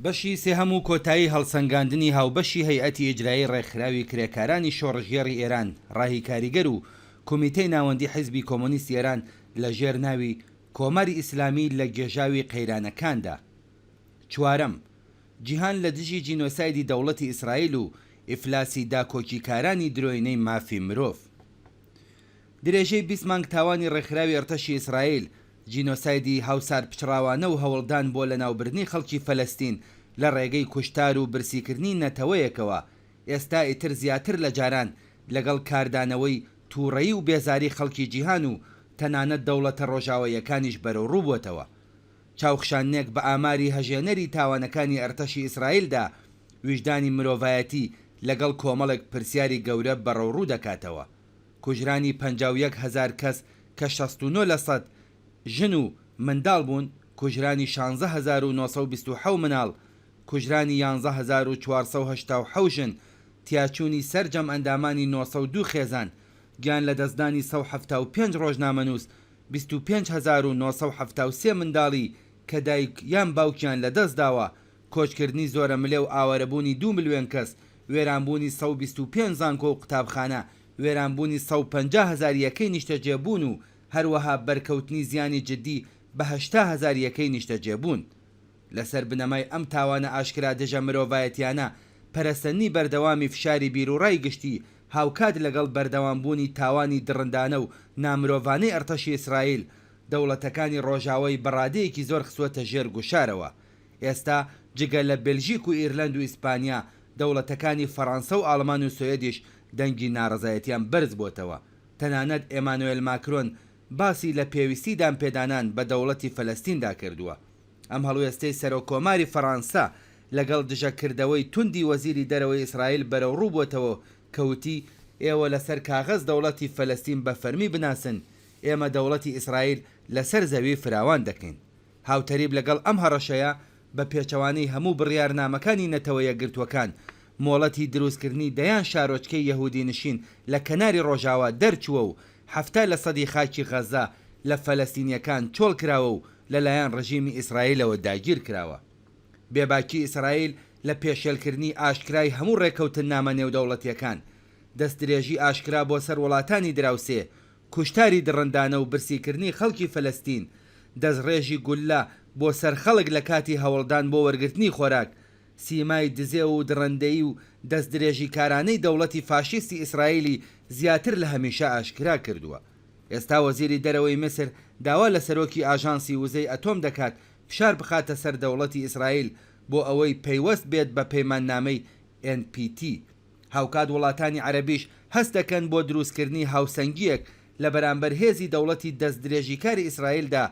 بەشی سێهەم و کۆتایی هەڵسەنگاندنی هاوبەشی هەیئەتی ئیجرایی ڕێکخراوی کرێکارانی شۆڕژێڕی ئێران ڕاهی کاریگەر و کۆمیتەی ناوەندی حیزبی کۆمۆنیست ئێران لە ژێر ناوی کۆماری ئیسلامی لە گێژاوی قەیرانەکاندا. چوارەم، جیهان لە دژی جینۆسایدی دەوڵەتی ئیسرائیل و ئیفلاسی داکۆکیکارانی درۆینەی مافی مرۆڤ. درێژەی 20 مانگ تاوانی ڕێکخراوی ئەرتەشی ئیسرائیل، جینۆسایدی هاوسار پچڕاوانە و هەوڵدان بۆ لەناوبردنی خەڵکی فەلەستین لە ڕێگەی کوشتار و برسیکردنی نەتەوەیەکەوە، ئێستا ئیتر زیاتر لە جاران لەگەڵ کاردانەوەی تووڕەیی و بێزاری خەڵکی جیهان و تەنانەت دەوڵەتە ڕۆژاواییەکانیش بەرەو ڕووبووەتەوە. چاوخشاننێک بە ئاماری هەژێنەری تاوانەکانی ئەرتەشی ئیسرائیلدا ویژدانی مرۆڤایەتی لەگەڵ کۆمەڵێک پرسیاری گەورە بەڕەوڕوو دەکاتەوە. کوژرانی 51,000 کەس کە 69% ژن و منداڵ بوون، کوژرانی 16,927 مناڵ، کوژرانی 11,487 ژن، تیاچوونی سەرجەم ئەندامانی 902 خێزان، گیان لە دەستدانی 175 ڕۆژنامەنووس، 25,973 منداڵی کە دایک یان باوکیان لە دەست داوە، کۆچکردنی زۆرە ملێ و ئاوارەبوونی 2 ملیۆن کەس، وێرانبوونی 125 زانکۆ و قوتابخانە، وێرانبوونی 150,000 یەکەی نیشتەجێبوون و هەروەها بەرکەوتنی زیانی جددی بە 80,000 یەکەی نیشتەجێبوون. لەسەر بنەمای ئەم تاوانە ئاشکرا دژە مرۆڤایەتیانە پەرەسەنی بەردەوامی فشاری بیرروڕای گشتی هاوکات لەگەڵ بەردەوامبوونی تاوانی دڕندانە و نامرۆڤانەی ئەرتەشی ئیسرائیل، دەوڵەتەکانی ڕۆژاوای بەڕادەیەکی زۆر خسوەتە ژێر گوشارەوە. ئێستا جگە لە بێلژیک و ئیرلەند و ئیسپانیا، دەوڵەتەکانی فەڕەنسە و ئاڵمان و سوێدیش دەنگی ناڕزایەتیان بەرز بۆتەوە. تەنانەت ئێمانوێل ماکرۆن باسی لە پێویستیدان پێدانان بە دەوڵەتی فەلەستیندا کردووە. ئەم هەڵوێستەی سەرۆکۆماری فەڕەنسا لەگەڵ دژەکردەوەی توندی وەزیری دەرەوەی ئیسرائیل بەرەو ڕوو بۆتەوە، کەوتی ئێوە لەسەر کاغەز دەوڵەتی فەلەستین بە فەرمی بناسن، ئێمە دەوڵەتی ئیسرائیل لەسەر زەوی فراوان دەکەین. هاوتەریب لەگەڵ ئەم هەڕەشەیە بە پێچەوانەی هەموو بڕیارنامەکانی نەتەوە یەکگرتووەکان مۆڵەتی دروستکردنی دەیان شارۆچکەی یەهودی نشین لە کەناری ڕۆژاوە دەرچووە و 70% خاکی غەزا لە فەلەستینیەکان چۆڵ کراوە و لەلایەن ڕژیمی ئیسرائیلەوە داگیر کراوە. بێباکی ئیسرائیل لە پێشێلکردنی ئاشکرای هەموو ڕێکەوتن نامە نێودەوڵەتیەکان، دەستدرێژی ئاشکرا بۆ سەر وڵاتانی دراوسێ، کوشتاری دڕندانە و برسیکردنی خەڵکی فەلەستین، دەستڕێژی گولە بۆ سەر خەڵک لە کاتی هەوڵدان بۆ وەرگرتنی خۆراک، سیمای دزێ و دڕندەیی و دەستدرێژی کارانەی دەوڵەتی فاشیستی ئیسرائیلی زیاتر لە هەمیشە ئاشکرا کردووە. ئێستا وەزیری دەرەوەی مسر داوا لە سەرۆکی ئاژانسی وزەی ئەتۆم دەکات فشار بخاتە سەر دەوڵەتی ئیسرائیل بۆ ئەوەی پەیوەست بێت بە پەیماننامەی NPT. هاوکات وڵاتانی عەرەبیش هەست دەکەن بۆ دروستکردنی هاوسەنگیەک لە بەرامبەر هێزی دەوڵەتی دەستدرێژیکاری ئیسرائیلدا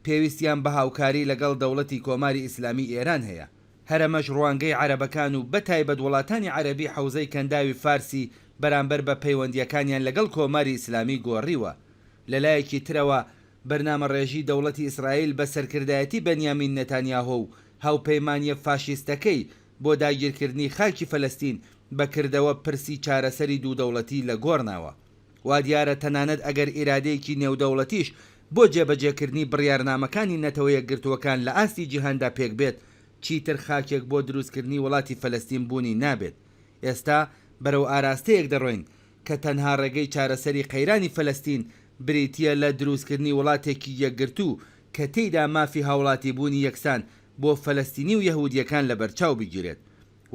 پێویستیان بە هاوکاری لەگەڵ دەوڵەتی کۆماری ئیسلامی ئێران هەیە. هەرەمەش ڕوانگەی عەرەبەکان و بەتایبەت وڵاتانی عەرەبی حەوزەی کەنداوی فارسی بەرامبەر بە پەیوەندیەکانیان لەگەڵ کۆماری ئیسلامی گۆڕیوە. لەلایەکی ترەوە بەرنامە ڕێژی دەوڵەتی ئیسرائیل بە سەرکردایەتی بەنیامین نەتانیاهۆ و هاوپەیمانیە فاشیستەکەی بۆ داگیرکردنی خاکی فەلەستین بەکردەوە پرسی چارەسەری دوو دەوڵەتی لە گۆڕناوە. وا دیارە تەنانەت ئەگەر ئیرادەیەکی نێودەوڵەتیش بۆ جێبەجێکردنی بڕیارنامەکانی نەتەوە یەکگرتووەکان لە ئاستی جیهاندا پێک بێت، چیتر خاکێک بۆ دروستکردنی وڵاتی فەلەستین بوونی نابێت. ئێستا بەرەو ئاراستەیەک دەڕۆین کە تەنها ڕێگەی چارەسەری قەیرانی فەلەستین بریتیە لە دروستکردنی وڵاتێکی یەکگرتوو کە تێیدا مافی هاوڵاتی بوونی یەکسان بۆ فەلەستینی و یەهودیەکان لە بەرچاو بگیرێت.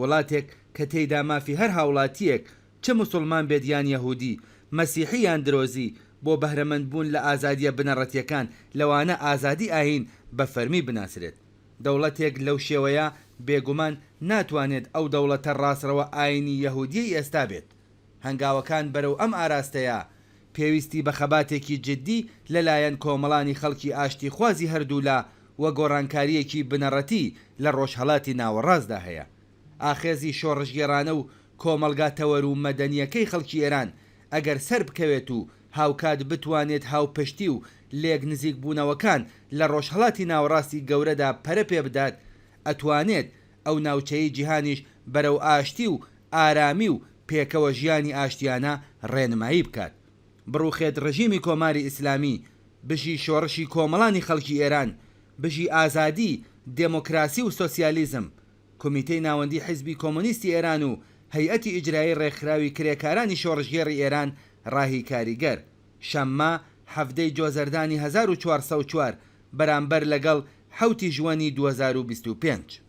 وڵاتێک کە تێیدا مافی هەر هاوڵاتیەک، چه موسڵمان بێت یان یەهودی، مەسیحی یان درۆزی، بۆ بەهرەمەند بوون لە ئازادیە بنەڕەتیەکان لەوانە ئازادی ئاین بە فەرمی بناسرێت. دەوڵەتێک لەو شێوەیە بێگومان ناتوانێت ئەو دەوڵەتە ڕاستڕەوە ئاینی یەهودیی ئێستا بێت. هەنگاوەکان بەرەو ئەم ئاراستەیە پێویستی بە خەباتێکی جددی لەلایەن کۆمەڵانی خەڵکی ئاشتی خوازی هەردوولا وە گۆڕانکاریەکی بنەڕەتی لە ڕۆژهەڵاتی ناوەڕاستدا هەیە. ئاخێزی شۆڕژگێڕانە و کۆمەلگا تەوەر و مەدەنیەکەی خەڵکی ئێران ئەگەر سەر بکەوێت و هاوکات بتوانێت هاوپشتی و لێک نزیک بوونەوەکان لە ڕۆژهەڵاتی ناوەڕاستی گەورەدا پەرە پێ بدات، ئەتوانێت ئەو ناوچەی جیهانیش بەرەو ئاشتی و ئارامی و پێکەوە ژیانی ئاشتیانە ڕێنمایی بکات. بڕوخێت ڕژیمی کۆماری ئیسلامی، بژی شۆڕشی کۆمەڵانی خەڵکی ئێران، بژی ئازادی، دێمۆکراسی و سۆسیالیزم، کۆمیتەی ناوەندی حیزبی کۆمۆنیستی ئێران و هەیئەتی ئیجرایی ڕێکخراوی کرێکارانی شۆڕژگێڕی ئێران ڕاهی کاریگەر شەممە هەفتەی جۆزەردانی 1404 بەرامبەر لەگەڵ حوتی ژوەنی 2025.